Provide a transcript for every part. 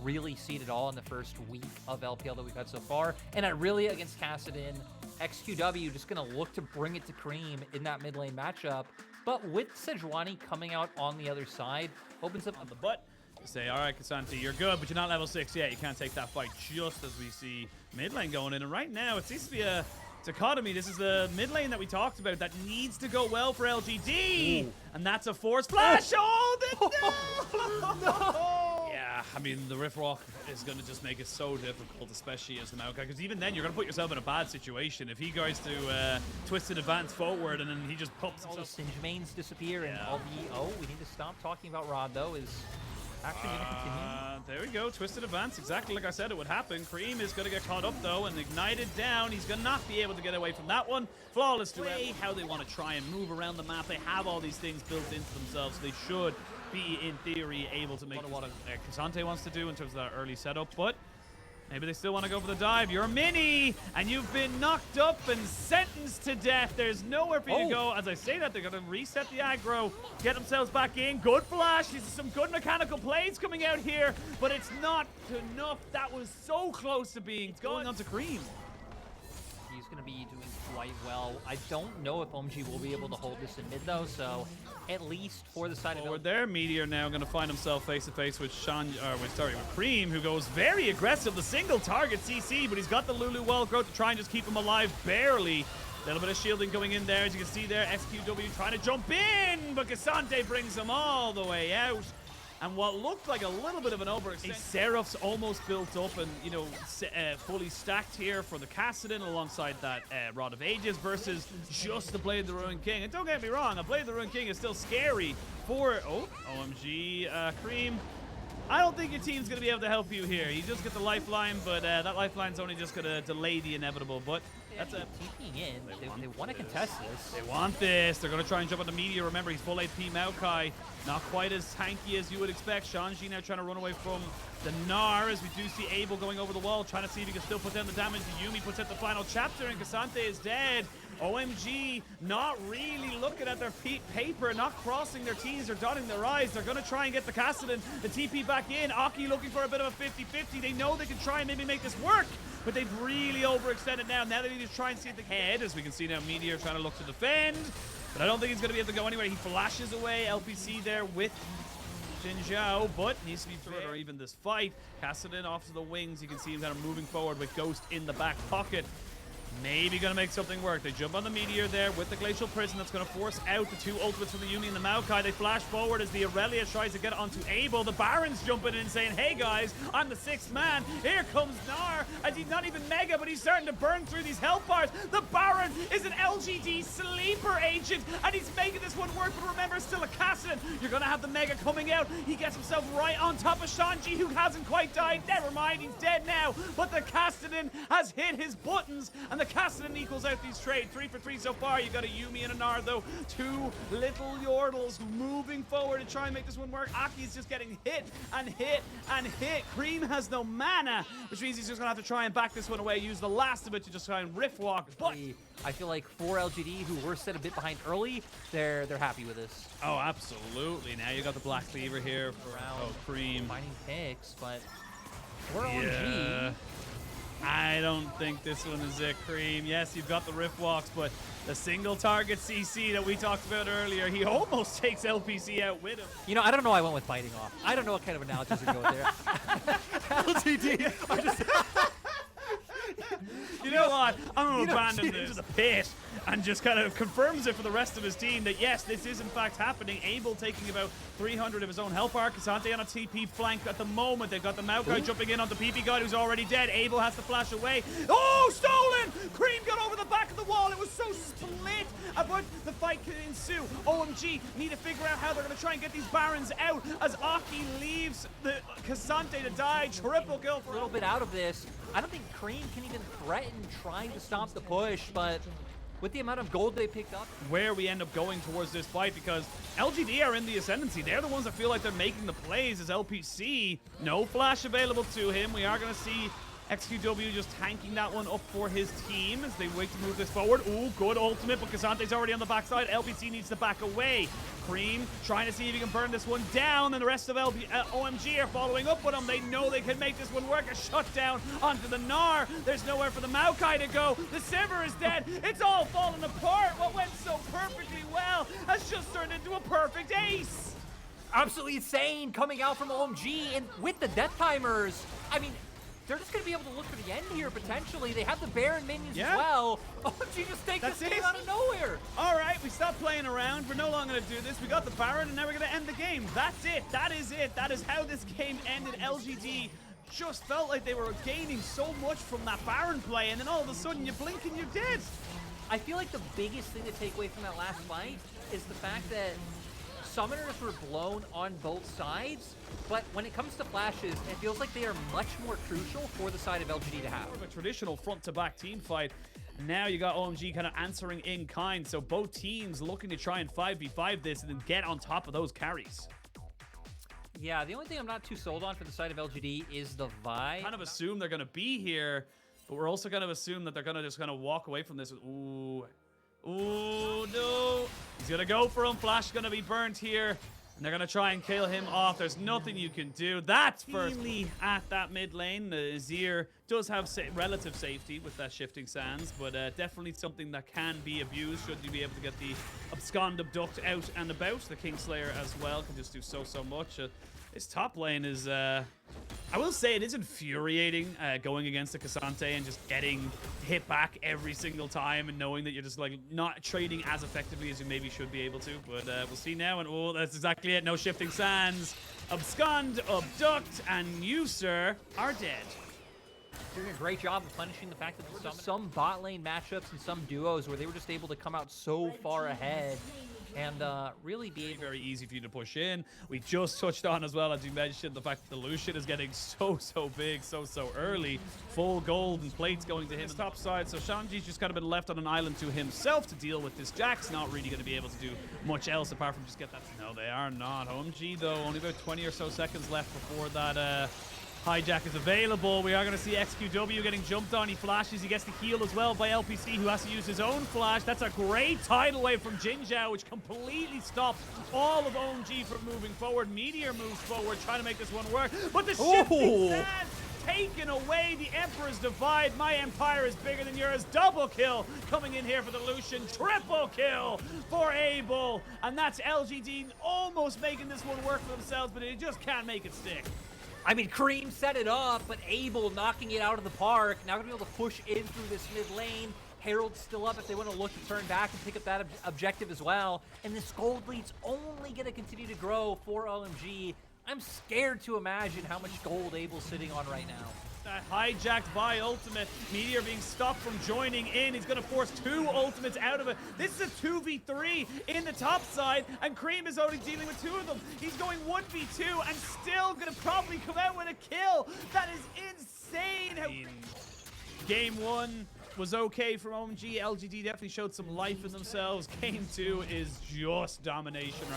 really seen it all in the first week of LPL that we've had so far. And Irelia against Kassadin, XQW just going to look to bring it to Cream in that mid lane matchup. But with Sejuani coming out on the other side, opens up on the butt. Say, all right, K'Sante, you're good, but you're not level 6 yet. You can't take that fight just as we see mid lane going in. And right now, it seems to be a dichotomy. This is the mid lane that we talked about that needs to go well for LGD. Ooh. And that's a force flash. Oh, no! Yeah, I mean, the Rift Rock is going to just make it so difficult, especially as the Maokai, because even then, you're going to put yourself in a bad situation. If he goes to twist and advance forward, and then he just pops all the Singe mains disappear, and all the... Oh, we need to stop talking about Rod, though, is... actually going to continue. There we go. Twisted advance. Exactly like I said it would happen. Cream is going to get caught up, though, and ignited down. He's going to not be able to get away from that one. Flawless play. How they want to try and move around the map. They have all these things built into themselves. So they should be, in theory, able to make what K'Sante wants to do in terms of that early setup, but maybe they still want to go for the dive. You're Mini, and you've been knocked up and sentenced to death. There's nowhere for you to go. As I say that, they're going to reset the aggro, get themselves back in. Good flash. These are some good mechanical plays coming out here, but it's not enough. That was so close to being going on to Cream. He's going to be doing quite well. I don't know if OMG will be able to hold this in mid, though, so at least for the side of their Meteor now going to find himself face-to-face with with Cream, who goes very aggressive. The single target CC, but he's got the Lulu wall growth to try and just keep him alive barely. A little bit of shielding going in there, as you can see there. XQW trying to jump in, but K'Sante brings him all the way out. And what looked like a little bit of an overextension. Seraph's almost built up and, you know, fully stacked here for the Kassadin alongside that Rod of Ages versus just the Blade of the Ruined King. And don't get me wrong, a Blade of the Ruined King is still scary for, OMG, Cream. I don't think your team's going to be able to help you here. You just get the lifeline, but that lifeline's only just going to delay the inevitable. But that's a TPing in. They want to contest this. They want this. They're going to try and jump on the Meteor. Remember, he's full AP Maokai. Not quite as tanky as you would expect. Shanji now trying to run away from the Gnar, as we do see Abel going over the wall, trying to see if he can still put down the damage. The Yuumi puts out the final chapter, and K'Sante is dead. OMG not really looking at their paper, not crossing their T's or dotting their I's. They're going to try and get the Kassadin, the TP back in. Aki looking for a bit of a 50-50. They know they can try and maybe make this work, but they've really overextended now. Now they need to try and see at the head, as we can see now Meteor trying to look to defend. But I don't think he's going to be able to go anywhere. He flashes away. LPC there with Jin Zhao, but needs to be fair. Or even this fight. Kassadin off to the wings. You can see him kind of moving forward with Ghost in the back pocket. Maybe going to make something work. They jump on the Meteor there with the Glacial Prison. That's going to force out the two ultimates from the Yuumi and the Maokai. They flash forward as the Irelia tries to get onto Abel. The Baron's jumping in saying, hey guys, I'm the sixth man. Here comes Gnar, as he's not even Mega, but he's starting to burn through these health bars. The Baron is an LGD sleeper agent, and he's making this one work, but remember, it's still a Kassadin. You're going to have the Mega coming out. He gets himself right on top of Shanji, who hasn't quite died. Never mind, he's dead now. But the Kassadin has hit his buttons, and the Kassadin equals out these trades. 3 for 3 so far. You got a Yuumi and a Gnar, though. Two little Yordles moving forward to try and make this one work. Aki's just getting hit and hit and hit. Cream has no mana, which means he's just going to have to try and back this one away. Use the last of it to just try and rift walk. But I feel like for LGD, who were set a bit behind early, they're happy with this. Oh, absolutely. Now you got the Black Cleaver here for Cream. Finding picks, but for OMG. I don't think this one is it, Cream. Yes, you've got the Rift Walks, but the single target CC that we talked about earlier, he almost takes LPC out with him. You know, I don't know why I went with fighting off. I don't know what kind of analogies to go with there. LGD are just... You know what? I'm going to abandon this into the pit, and just kind of confirms it for the rest of his team that yes, this is in fact happening. Abel taking about 300 of his own health bar. K'Sante on a TP flank at the moment. They've got the Maokai jumping in on the PP God, who's already dead. Abel has to flash away. Oh, stolen! Cream got over the back of the wall. It was so split, but the fight can ensue. OMG need to figure out how they're going to try and get these Barons out as Aki leaves the K'Sante to die. Triple kill for a little bit out of this. I don't think Cream can even threaten trying to stop the push, but with the amount of gold they picked up. Where we end up going towards this fight, because LGD are in the ascendancy. They're the ones that feel like they're making the plays as LPC. No flash available to him. We are going to see XQW just tanking that one up for his team as they wait to move this forward. Ooh, good ultimate, but Kasante's already on the backside. LPC needs to back away. Cream trying to see if he can burn this one down, and the rest of OMG are following up with him. They know they can make this one work. A shutdown onto the Gnar. There's nowhere for the Maokai to go. The Sivir is dead. It's all falling apart. What went so perfectly well has just turned into a perfect ace. Absolutely insane coming out from OMG, and with the death timers, I mean, they're just going to be able to look for the end here, potentially. They have the Baron minions as well. OMG just take this game out of nowhere. All right, we stopped playing around. We're no longer going to do this. We got the Baron, and now we're going to end the game. That's it. That is it. That is how this game ended. LGD just felt like they were gaining so much from that Baron play, and then all of a sudden you blink and you're dead. I feel like the biggest thing to take away from that last fight is the fact that summoners were blown on both sides, but when it comes to flashes, it feels like they are much more crucial for the side of LGD to have. More of a traditional front-to-back team fight. Now you got OMG kind of answering in kind, so both teams looking to try and 5v5 this and then get on top of those carries. Yeah, the only thing I'm not too sold on for the side of LGD is the vibe. Kind of assume they're going to be here, but we're also going to assume that they're going to just kind of walk away from this. Ooh. Ooh, no. He's going to go for him. Flash going to be burnt here. And they're going to try and kill him off. There's nothing you can do. That's firstly at that mid lane. Azir does have relative safety with that shifting sands, but definitely something that can be abused should you be able to get the abscond abduct out and about. The Kingslayer as well can just do so much. His top lane is, I will say it is infuriating going against the Kazante and just getting hit back every single time and knowing that you're just like not trading as effectively as you maybe should be able to. But we'll see now, and oh, that's exactly it. No shifting sands. Abscond, abduct, and you, sir, are dead. Doing a great job of punishing the fact that there were some bot lane matchups and some duos where they were just able to come out so far ahead and really be very easy for you to push in. We just touched on as well, as you mentioned, the fact that the Lucian is getting so big so early. Full gold and plates going to him on the top side. So Shanji's just kind of been left on an island to himself to deal with this. Jack's not really going to be able to do much else apart from just get that. No, they are not. OMG though, only about 20 or so seconds left before that hijack is available. We are going to see XQW getting jumped on. He flashes. He gets the heal as well by LPC, who has to use his own flash. That's a great tidal wave from Jinzhao, which completely stops all of OMG from moving forward. Meteor moves forward, trying to make this one work. But the shifting sands taken away. The Emperor's Divide. My empire is bigger than yours. Double kill coming in here for the Lucian. Triple kill for Abel. And that's LGD almost making this one work for themselves, but they just can't make it stick. I mean, Cream set it up, but Abel knocking it out of the park. Now going to be able to push in through this mid lane. Herald's still up if they want to look to turn back and pick up that objective as well. And this gold lead's only going to continue to grow for OMG. I'm scared to imagine how much gold Abel's sitting on right now. Hijacked by ultimate. Meteor being stopped from joining in. He's going to force two ultimates out of it. This is a 2v3 in the top side, and Cream is already dealing with two of them. He's going 1v2 and still going to probably come out with a kill. That is insane. Game one was okay from OMG. LGD definitely showed some life in themselves. Game two is just domination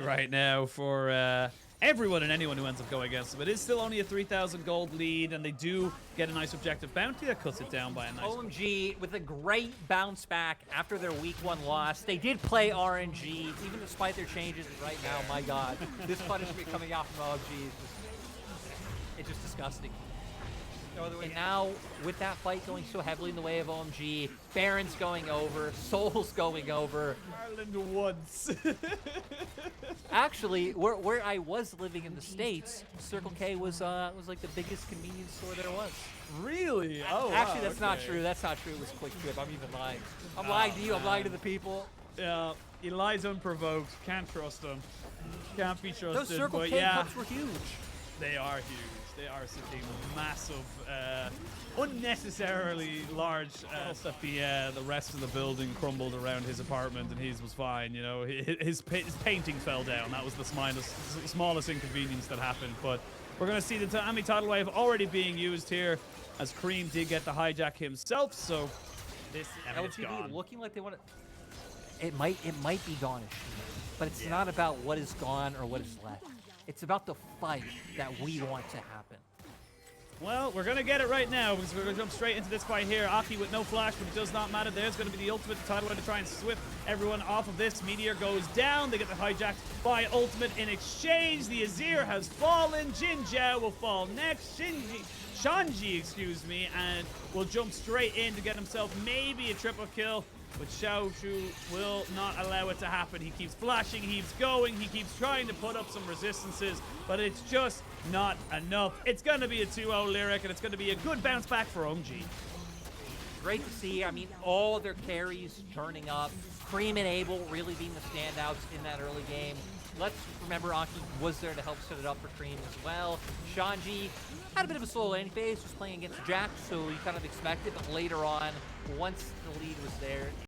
right now for everyone and anyone who ends up going against them. It is still only a 3,000 gold lead, and they do get a nice objective bounty that cuts it down by a nice OMG with a great bounce back after their week one loss. They did play RNG, even despite their changes right now. My God, this punishment coming out from OMG is it's just disgusting. And now, with that fight going so heavily in the way of OMG, Baron's going over, Soul's going over. Ireland once. Actually, where I was living in the States, Circle K was like the biggest convenience store there was. Really? Oh, actually, that's not true. That's not true. It was Quick Trip. I'm even lying. I'm lying to you. I'm lying to the people. Yeah, he lies unprovoked. Can't trust him. Can't be trusted. Those Circle K cups were huge. They are huge. They are such a massive, unnecessarily large that the rest of the building crumbled around his apartment, and his was fine. You know, his painting fell down. That was the smallest inconvenience that happened. But we're going to see the anti-tidal wave already being used here, as Cream did get the hijack himself. So this LGD looking like they want to. It might be gone, but it's not about what is gone or what is left. It's about the fight that we want to happen. Well, we're going to get it right now because we're going to jump straight into this fight here. Aki with no flash, but it does not matter. There's going to be the ultimate title to try and swift everyone off of this. Meteor goes down. They get the hijacked by ultimate in exchange. The Azir has fallen. Jin Jiao will fall next. Shanji, excuse me, and will jump straight in to get himself maybe a triple kill. But Xiao Shu will not allow it to happen. He keeps flashing, he keeps going, he keeps trying to put up some resistances, but it's just not enough. It's going to be a 2-0 Lyric, and it's going to be a good bounce back for OMG. Great to see. I mean, all of their carries turning up. Cream and Abel really being the standouts in that early game. Let's remember Aki was there to help set it up for Cream as well. Shanji had a bit of a slow landing phase, was playing against Jack, so you kind of expect it, but later on, once the lead was there,